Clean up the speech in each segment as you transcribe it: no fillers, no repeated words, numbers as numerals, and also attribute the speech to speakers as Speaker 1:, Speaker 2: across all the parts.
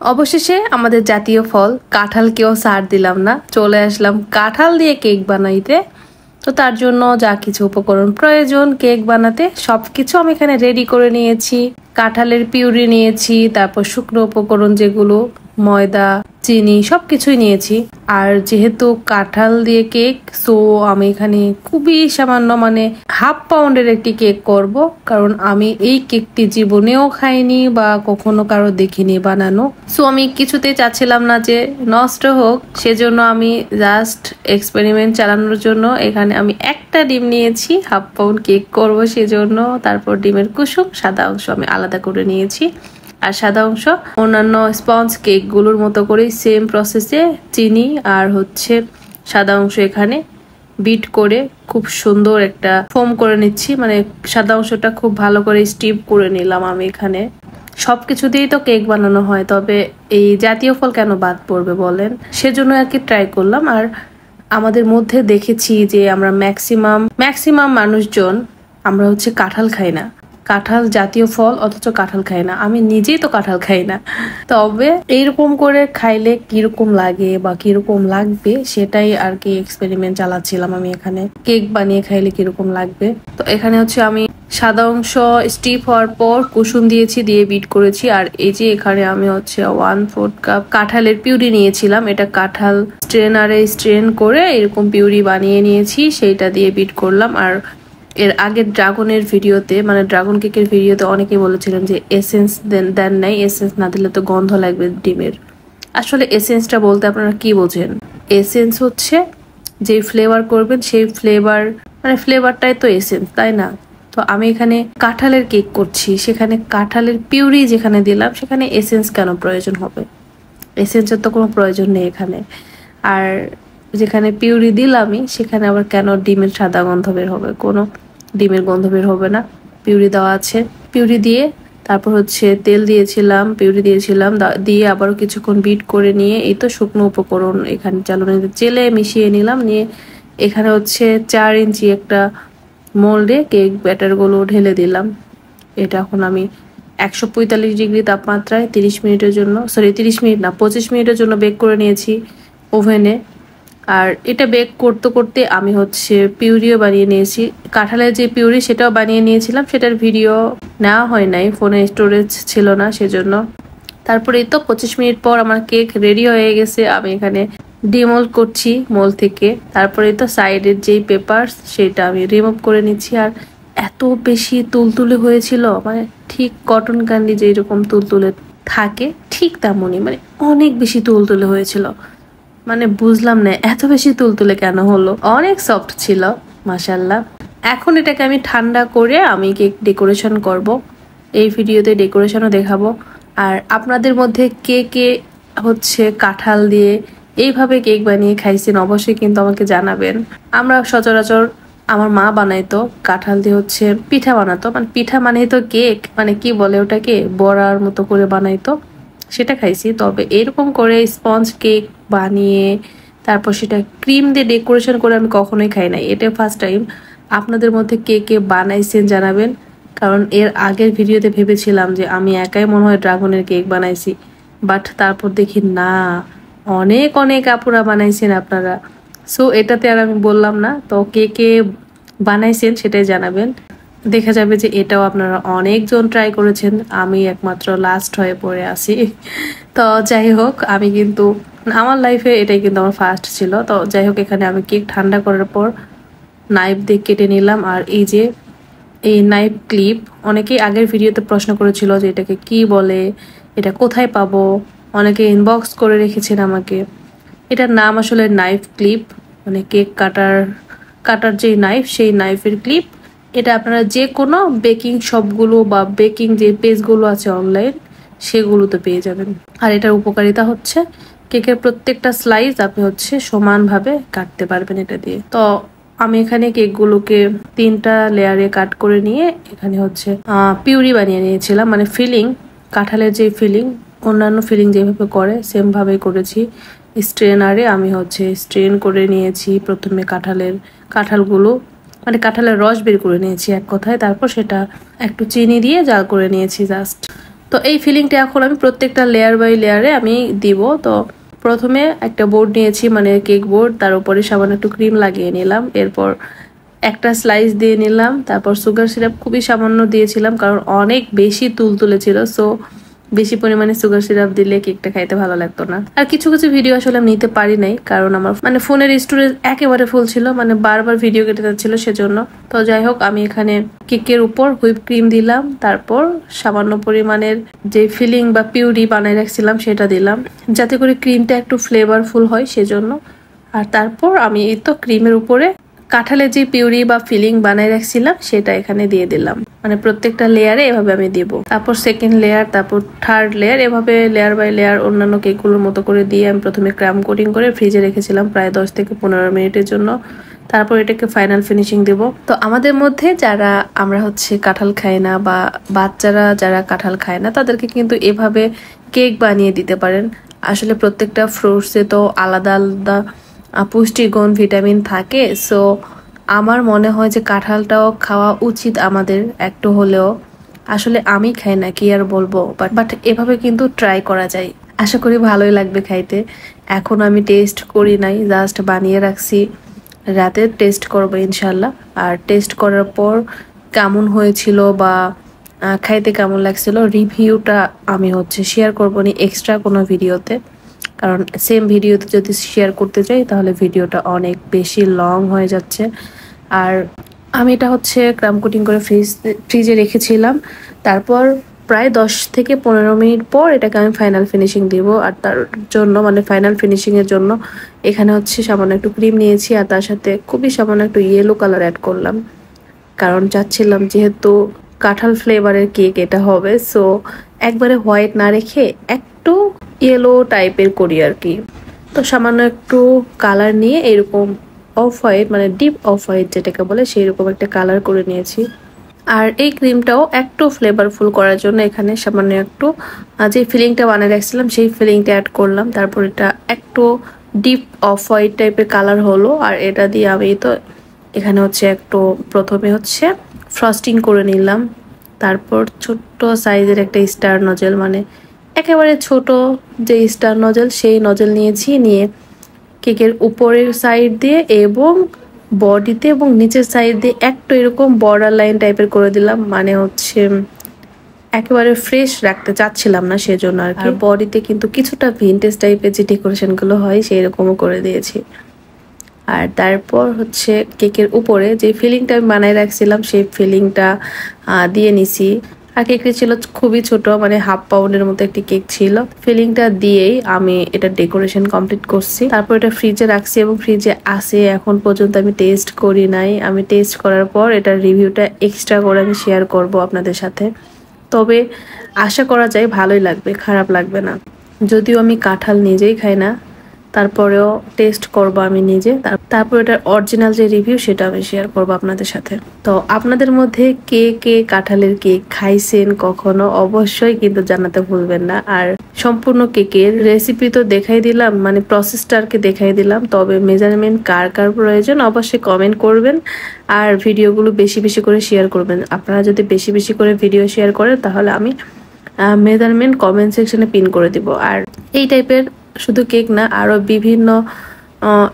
Speaker 1: অবশেষে আমাদের জাতীয় ফল কাঁঠালকেও ছাড় দিলাম না, চলে আসলাম কাঁঠাল দিয়ে কেক বানাইতে। তো তার জন্য যা কিছু উপকরণ প্রয়োজন কেক বানাতে সবকিছু আমি এখানে রেডি করে নিয়েছি। কাঁঠালের পিউরি নিয়েছি, তারপর শুকনো উপকরণ যেগুলো ময়দা, চিনি সবকিছুই নিয়েছি। আর যেহেতু কাঁঠাল দিয়ে কেক, সো আমি এখানে খুবই সামান্য মানে হাফ পাউন্ডের একটি কেক করব, কারণ আমি এই কেকটি জীবনেও খাইনি বা কখনো কারো দেখিনি বানানো। সো আমি কিছুতেই চাচ্ছিলাম না যে নষ্ট হোক, সেজন্য আমি জাস্ট এক্সপেরিমেন্ট চালানোর জন্য এখানে আমি একটা ডিম নিয়েছি, হাফ পাউন্ড কেক করব সেজন্য। তারপর ডিমের কুসুম সাদা অংশ আমি আলাদা করে নিয়েছি, আর সাদা অংশ অন্যান্য স্পঞ্জ কেক গুলোর মতো করে সেম প্রসেসে চিনি আর সাদা অংশ এখানে বিট করে খুব সুন্দর একটা ফোম করে নিচ্ছি। মানে সাদা অংশটা খুব ভালো করে স্টিপ করে নিলাম আমি এখানে। সবকিছু দিয়েই তো কেক বানানো হয়, তবে এই জাতীয় ফল কেন বাদ পড়বে বলেন, সেজন্য আর কি ট্রাই করলাম। আর আমাদের মধ্যে দেখেছি যে আমরা ম্যাক্সিমাম মানুষজন আমরা কাঁঠাল খাই না, কাঁঠাল জাতীয় ফল অথচ কাঁঠাল খাই না। আমি নিজেই তো কাঁঠাল খাই না, তবে এইরকম করে খাইলে কিরকম লাগে বা কিরকম লাগবে সেটাই আর কি এক্সপেরিমেন্ট চালাচ্ছিলাম আমি এখানে। কেক বানিয়ে খাইলে কিরকম লাগবে। তো এখানে আমি সাদা অংশ স্টিপ হওয়ার পর কুসুম দিয়েছি, দিয়ে বিট করেছি। আর এই যে এখানে আমি 1/4 কাপ কাঁঠালের পিউরি নিয়েছিলাম, এটা কাঁঠাল স্ট্রেনারে স্ট্রেন করে এরকম পিউরি বানিয়ে নিয়েছি, সেইটা দিয়ে বিট করলাম। আর এর আগের ড্রাগনের ভিডিওতে মানে ড্রাগন কেকের ভিডিওতে অনেকে বলেছিলেন যে এসেন্স দেন নাই, এসেন্স না দিলে তো গন্ধ লাগবে ডিমের। আসলে এসেন্সটা বলতে আপনারা কি বোঝেন? এসেন্স যে ফ্লেভার করবেন সেই ফ্লেভার, মানে ফ্লেভারটাই তো এসেন্স, তাই না? তো আমি এখানে কাঁঠালের কেক করছি, সেখানে কাঁঠালের পিউরি যেখানে দিলাম সেখানে এসেন্স কেন প্রয়োজন হবে? এসেন্সের তো কোনো প্রয়োজন নেই এখানে। আর যেখানে পিউরি দিলামই সেখানে আবার কেন ডিমের সাদা গন্ধ বের হবে? কোনো ডিমের গন্ধ বের হবে না, পিউরি দেওয়া আছে। পিউরি দিয়ে তারপর তেল দিয়েছিলাম, পিউরি দিয়েছিলাম, দিয়ে আবারও কিছুক্ষণ বিট করে নিয়ে এই তো শুকনো উপকরণ এখানে চেলে মিশিয়ে নিলাম। নিয়ে এখানে 4 ইঞ্চি একটা মোল্ডে কেক ব্যাটারগুলো ঢেলে দিলাম। এটা এখন আমি 145 ডিগ্রি তাপমাত্রায় 30 মিনিটের জন্য, 30 মিনিট না 25 মিনিটের জন্য বেক করে নিয়েছি ওভেনে। আর এটা বেক করতে করতে আমি পিউরিও বানিয়ে নিয়েছি। কাঁঠালের যে পিউরি সেটাও বানিয়ে নিয়েছিলাম, সেটার ভিডিও নেওয়া হয় নাই, ফোনে স্টোরেজ ছিল না সেজন্য। তারপরে এই তো 25 মিনিট পর আমার কেক রেডি হয়ে গেছে। আমি এখানে ডিমোল্ড করছি মোল থেকে। তারপরে তো সাইডের যেই পেপার সেটা আমি রিমুভ করে নিচ্ছি। আর এত বেশি তুলতুলে হয়েছিল, মানে ঠিক কটন ক্যান্ডি যেরকম তুলতুলে থাকে ঠিক তেমনই, মানে অনেক বেশি তুলতুলে হয়েছিল। মানে বুঝলাম না এত বেশি তুলতুলে কেন হলো, অনেক সফট ছিল মাশাআল্লাহ। এখন এটাকে আমি ঠান্ডা করে আমি কেক ডেকোরেশন করব, এই ভিডিওতে ডেকোরেশনও দেখাবো। আর আপনাদের মধ্যে কে কে কাঁঠাল দিয়ে এইভাবে কেক বানিয়ে খাইছেন অবশ্যই কিন্তু আমাকে জানাবেন। আমরা সচরাচর আমার মা বানাইতো কাঁঠাল দিয়ে পিঠা বানাতো, মানে পিঠা মানে তো কেক, মানে কি বলে ওটাকে, বড়ার মতো করে বানাইতো, সেটা খাইছি। তবে এরকম করে স্পঞ্জ কেক বানিয়ে তারপর সেটা ক্রিম দিয়ে ডেকোরেশন করে আমি কখনোই খাই নাই, এটা ফার্স্ট টাইম। আপনাদের মধ্যে কে কে বানাইছেন জানাবেন, কারণ এর আগের ভিডিওতে ভেবেছিলাম যে আমি একাই মনে হয় ড্রাগনের কেক বানাইছি, বাট তারপর দেখি না অনেক অনেক আপুরা বানাইছেন আপনারা। সো এটাতে আর আমি বললাম না, তো কে কে বানাইছেন সেটাই জানাবেন। দেখা যাবে যে এটাও আপনারা অনেকজন ট্রাই করেছেন, আমি একমাত্র লাস্ট হয়ে পড়ে আছি। তো যাই হোক, আমি কিন্তু আমার লাইফে এটাই কিন্তু আমার ফার্স্ট ছিল। তো যাই হোক, এখানে আমি কেক ঠান্ডা করার পর নাইফ দিয়ে কেটে নিলাম। আর এই যে এই নাইফ ক্লিপ, অনেকেই আগের ভিডিওতে প্রশ্ন করেছিল যে এটাকে কি বলে, এটা কোথায় পাবো, অনেকে ইনবক্স করে রেখেছেন আমাকে। এটার নাম আসলে নাইফ ক্লিপ, মানে কেক কাটার যে নাইফ সেই নাইফের ক্লিপ। এটা আপনারা যে কোনো বেকিং শপগুলো বা বেকিং যে পেজগুলো আছে অনলাইন সেগুলোতে পেয়ে যাবেন। আর এটার উপকারিতা কেকের প্রত্যেকটা স্লাইস আপনি সমানভাবে কাটতে পারবেন এটা দিয়ে। তো আমি এখানে কেকগুলোকে 3টা লেয়ারে কাট করে নিয়ে এখানে পিউরি বানিয়ে নিয়েছিলাম, মানে ফিলিং, কাঁঠালের যে ফিলিং অন্যান্য ফিলিং যেভাবে করে সেম ভাবেই করেছি। স্ট্রেনারে আমি স্ট্রেন করে নিয়েছি প্রথমে কাঁঠালগুলো, মানে কাঁঠালের রস বের করে নিয়েছি এক কথায়। তারপর সেটা একটু চিনি দিয়ে জাল করে নিয়েছি জাস্ট। তো এই ফিলিংটা এখন আমি প্রত্যেকটা লেয়ার বাই লেয়ারে আমি দিব। তো প্রথমে একটা বোর্ড নিয়েছি, মানে কেক বোর্ড, তার উপরে সামান্য একটু ক্রিম লাগিয়ে নিলাম, এরপর একটা স্লাইস দিয়ে নিলাম, তারপর সুগার সিরাপ খুবই সামান্য দিয়েছিলাম কারণ অনেক বেশি তুলতুলে ছিল, সো বেশি পরিমাণে সুগার সিরাপ দিলে কেকটা খাইতে ভালো লাগতো না। আর কিছু কিছু ভিডিও আসলে আমি নিতে পারি নাই কারণ আমার মানে ফোনের স্টোরেজ একেবারে ফুল ছিল, মানে বারবার ভিডিও কেটে যাচ্ছিল সেজন্য। তো যাই হোক, আমি এখানে কেকের উপর হুইপ ক্রিম দিলাম, তারপর সামান্য পরিমাণের যে ফিলিং বা পিউরি বানাই রাখছিলাম সেটা দিলাম, যাতে করে ক্রিমটা একটু ফ্লেভারফুল হয় সেজন্য। আর তারপর আমি এই তো ক্রিমের উপরে কাঁঠালের যে পিউরি বা ফিলিং বানাই রাখছিলাম সেটা এখানে দিয়ে দিলাম, মানে প্রত্যেকটা লেয়ারে এভাবে আমি দিব। তারপর সেকেন্ড লেয়ার, তারপর থার্ড লেয়ার, এভাবে লেয়ার বাই লেয়ার অন্যান্য কেকগুলোর মতো করে দিয়ে আমি প্রথমে ক্রাম কোটিং করে ফ্রিজে রেখেছিলাম প্রায় 10 থেকে 15 মিনিটের জন্য। তারপর এটাকে ফাইনাল ফিনিশিং দেব। তো আমাদের মধ্যে যারা আমরা হচ্ছে কাঁঠাল খাই না বা বাচ্চারা যারা কাঁঠাল খায় না, তাদেরকে কিন্তু এভাবে কেক বানিয়ে দিতে পারেন। আসলে প্রত্যেকটা ফ্রুটসে তো আলাদা আলাদা পুষ্টিগুণ ভিটামিন থাকে, সো আমার মনে হয় যে কাঁঠালটাও খাওয়া উচিত আমাদের একটু হলেও। আসলে আমি খাই না, কি আর বলবো, বাট এভাবে কিন্তু ট্রাই করা যায়, আশা করি ভালোই লাগবে খাইতে। এখন আমি টেস্ট করি নাই, জাস্ট বানিয়ে রাখছি, রাতে টেস্ট করবো ইনশাল্লাহ। আর টেস্ট করার পর কেমন হয়েছিল বা খাইতে কেমন লাগছিল রিভিউটা আমি হচ্ছে শেয়ার করবো নি এক্সট্রা কোনো ভিডিওতে, কারণ সেম ভিডিওতে যদি শেয়ার করতে চাই তাহলে ভিডিওটা অনেক বেশি লং হয়ে যাচ্ছে। আর আমি এটা হচ্ছে ক্রাম কোটিং করে ফ্রিজে রেখেছিলাম, তারপর প্রায় 10 থেকে 15 মিনিট পর এটাকে আমি ফাইনাল ফিনিশিং দিব। আর তার জন্য মানে ফাইনাল ফিনিশিংয়ের জন্য এখানে হচ্ছে সামান্য একটু ক্রিম নিয়েছি আর তার সাথে খুবই সামান্য একটু ইয়েলো কালার অ্যাড করলাম, কারণ চাচ্ছিলাম যেহেতু কাঁঠাল ফ্লেভারের কেক এটা হবে, সো একবারে হোয়াইট না রেখে একটু ইয়েলো টাইপের করি আর কি। তো সামান্য একটু কালার নিয়ে এরকম অফ হোয়াইট, মানে ডিপ অফ হোয়াইট যেটাকে বলে, সেই রকম একটা কালার করে নিয়েছি। আর এই ক্রিমটাও একটু ফ্লেভারফুল করার জন্য এখানে সামান্য একটু যে ফিলিংটা বানিয়ে রাখছিলাম সেই ফিলিংটা অ্যাড করলাম। তারপর এটা একটু ডিপ অফ হোয়াইট টাইপের কালার হলো, আর এটা দিয়ে আমি তো এখানে হচ্ছে একটু প্রথমে হচ্ছে ফ্রস্টিং করে নিলাম। তারপর ছোট্ট সাইজের একটা স্টার নজেল, মানে একেবারে ছোট যে স্টার নজেল, সেই নজেল নিয়েছি, নিয়ে কেকের উপরের সাইড দিয়ে এবং বডিতে এবং নিচের সাইড দিয়ে একটু এরকম বর্ডার লাইন টাইপের করে দিলাম, মানে হচ্ছে একেবারে ফ্রেশ রাখতে চাচ্ছিলাম না সেজন্য আর কি। বডিতে কিন্তু কিছুটা ভিনটেজ টাইপের যে ডেকোরেশনগুলো হয় সেই রকমও করে দিয়েছি। আর তারপর হচ্ছে কেকের উপরে যে ফিলিংটা আমি বানাই রাখছিলাম সেই ফিলিংটা দিয়ে নিছি। আর কেকটি ছিল খুবই ছোট, মানে হাফ পাউন্ডের মতো একটি কেক ছিল। ফিলিংটা দিয়েই আমি এটা ডেকোরেশন কমপ্লিট করছি। তারপর এটা ফ্রিজে রাখছি এবং ফ্রিজে আসে এখন পর্যন্ত আমি টেস্ট করি নাই। আমি টেস্ট করার পর এটার রিভিউটা এক্সট্রা করে আমি শেয়ার করব আপনাদের সাথে। তবে আশা করা যায় ভালোই লাগবে, খারাপ লাগবে না। যদিও আমি কাঁঠাল নিজেই খাই না, তারপরেও টেস্ট করব আমি নিজে, তারপর এটার অরিজিনাল যে রিভিউ সেটা আমি শেয়ার করব আপনাদের সাথে। তো আপনাদের মধ্যে কে কে কাঁঠালের কেক খাইছেন কখনো অবশ্যই কিন্তু জানাতে ভুলবেন না। আর সম্পূর্ণ কেকের রেসিপি তো দেখাই দিলাম, মানে প্রসেসটাকে দেখাই দিলাম, তবে মেজারমেন্ট কার কার প্রয়োজন অবশ্যই কমেন্ট করবেন আর ভিডিওগুলো বেশি বেশি করে শেয়ার করবেন। আপনারা যদি বেশি বেশি করে ভিডিও শেয়ার করেন তাহলে আমি মেজারমেন্ট কমেন্ট সেকশনে পিন করে দিব। আর এই টাইপের শুধু কেক না, আরো বিভিন্ন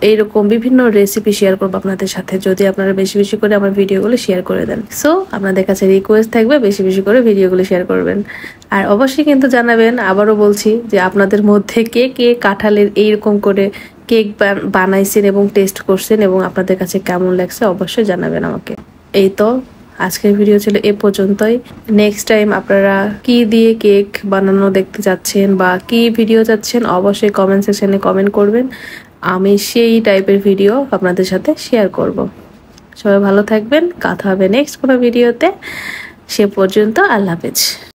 Speaker 1: এইরকম বিভিন্ন রেসিপি শেয়ার করবো আপনাদের সাথে যদি আপনারা বেশি বেশি করে আমার ভিডিওগুলো শেয়ার করে দেন। সো আপনাদের কাছে রিকোয়েস্ট থাকবে বেশি বেশি করে ভিডিওগুলো শেয়ার করবেন। আর অবশ্যই কিন্তু জানাবেন, আবারও বলছি, যে আপনাদের মধ্যে কে কে কাঁঠালের এইরকম করে কেক বানাইছেন এবং টেস্ট করছেন এবং আপনাদের কাছে কেমন লাগছে অবশ্যই জানাবেন আমাকে। এই তো আজকের ভিডিও ছিল এ পর্যন্তই। নেক্সট টাইম আপনারা কি দিয়ে কেক বানানো দেখতে চাচ্ছেন বা কি ভিডিও চাচ্ছেন অবশ্যই কমেন্ট সেকশনে কমেন্ট করবেন, আমি সেই টাইপের ভিডিও আপনাদের সাথে শেয়ার করব। সবাই ভালো থাকবেন, কথা হবে নেক্সট কোনো ভিডিওতে। সে পর্যন্ত আল্লাহ হাফেজ।